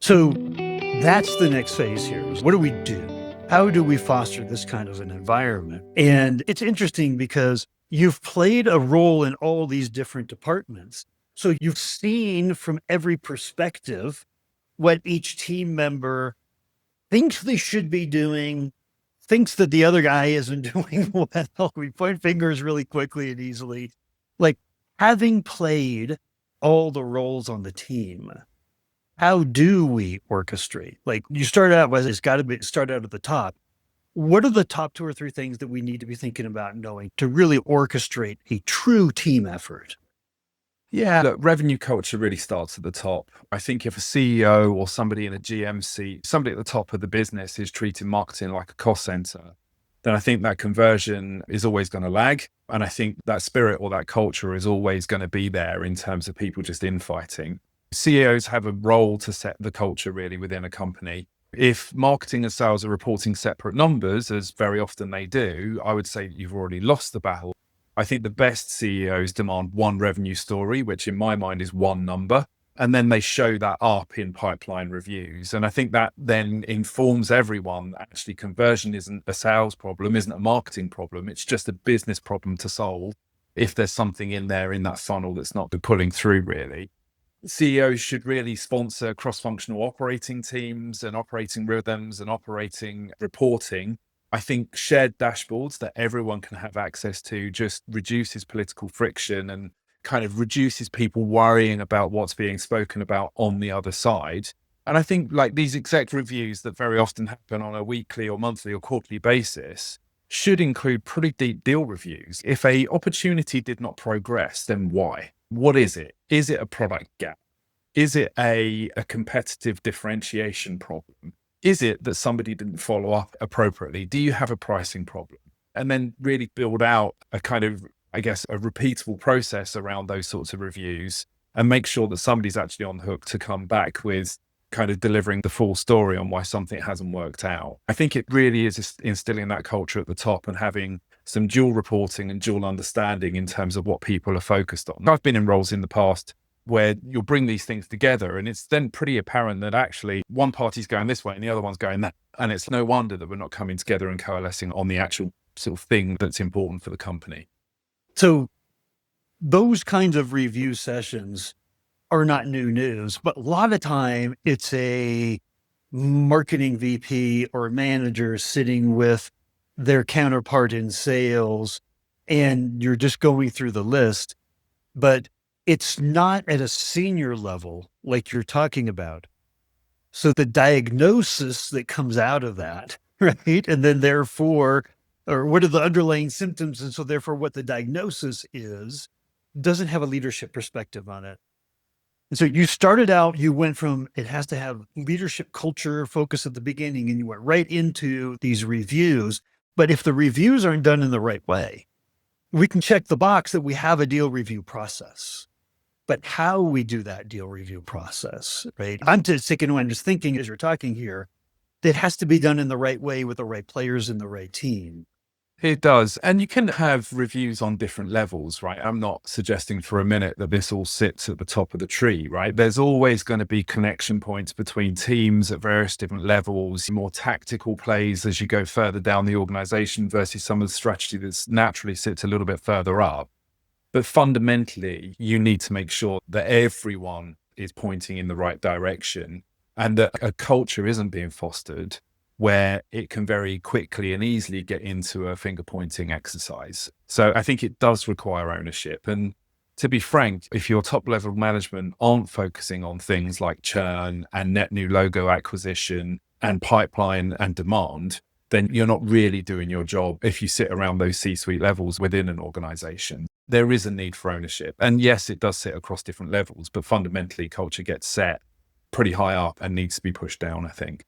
So that's the next phase here is what do we do? How do we foster this kind of an environment? And it's interesting because you've played a role in all these different departments. So you've seen from every perspective what each team member thinks they should be doing, thinks that the other guy isn't doing well. We point fingers really quickly and easily. Like having played all the roles on the team, how do we orchestrate? Like you start out with, it's got to be start out at the top. What are the top two or three things that we need to be thinking about and knowing to really orchestrate a true team effort? Yeah, look, revenue culture really starts at the top. I think if a CEO or somebody in a GM seat, somebody at the top of the business is treating marketing like a cost center, then I think that conversion is always going to lag. And I think that spirit or that culture is always going to be there in terms of people just infighting. CEOs have a role to set the culture really within a company. If marketing and sales are reporting separate numbers, as very often they do, I would say you've already lost the battle. I think the best CEOs demand one revenue story, which in my mind is one number, and then they show that up in pipeline reviews. And I think that then informs everyone that actually conversion isn't a sales problem, isn't a marketing problem. It's just a business problem to solve if there's something in there in that funnel that's not pulling through really. CEOs should really sponsor cross-functional operating teams and operating rhythms and operating reporting. I think shared dashboards that everyone can have access to just reduces political friction and kind of reduces people worrying about what's being spoken about on the other side. And I think like these exec reviews that very often happen on a weekly or monthly or quarterly basis should include pretty deep deal reviews. If a opportunity did not progress, then why? What is it? Is it a product gap? Is it a competitive differentiation problem? Is it that somebody didn't follow up appropriately? Do you have a pricing problem? And then really build out a kind of, I guess, a repeatable process around those sorts of reviews and make sure that somebody's actually on the hook to come back with kind of delivering the full story on why something hasn't worked out. I think it really is instilling that culture at the top and having some dual reporting and dual understanding in terms of what people are focused on. I've been in roles in the past where you'll bring these things together and it's then pretty apparent that actually one party's going this way and the other one's going that. And it's no wonder that we're not coming together and coalescing on the actual sort of thing that's important for the company. So those kinds of review sessions are not new news, but a lot of time it's a marketing VP or manager sitting with their counterpart in sales and you're just going through the list, but it's not at a senior level like you're talking about. So the diagnosis that comes out of that, right? And then therefore, or what are the underlying symptoms? And so therefore what the diagnosis is, doesn't have a leadership perspective on it. And so you started out, you went from, it has to have leadership culture focus at the beginning and you went right into these reviews. But if the reviews aren't done in the right way, we can check the box that we have a deal review process. But how we do that deal review process, right? I'm just thinking as you're talking here, that has to be done in the right way with the right players and the right team. It does. And you can have reviews on different levels, right? I'm not suggesting for a minute that this all sits at the top of the tree, right? There's always going to be connection points between teams at various different levels, more tactical plays as you go further down the organization versus some of the strategy that's naturally sits a little bit further up. But fundamentally, you need to make sure that everyone is pointing in the right direction and that a culture isn't being fostered where it can very quickly and easily get into a finger pointing exercise. So I think it does require ownership. And to be frank, if your top level management aren't focusing on things like churn and net new logo acquisition and pipeline and demand, then you're not really doing your job if you sit around those C-suite levels within an organization. There is a need for ownership. And yes, it does sit across different levels, but fundamentally culture gets set pretty high up and needs to be pushed down, I think.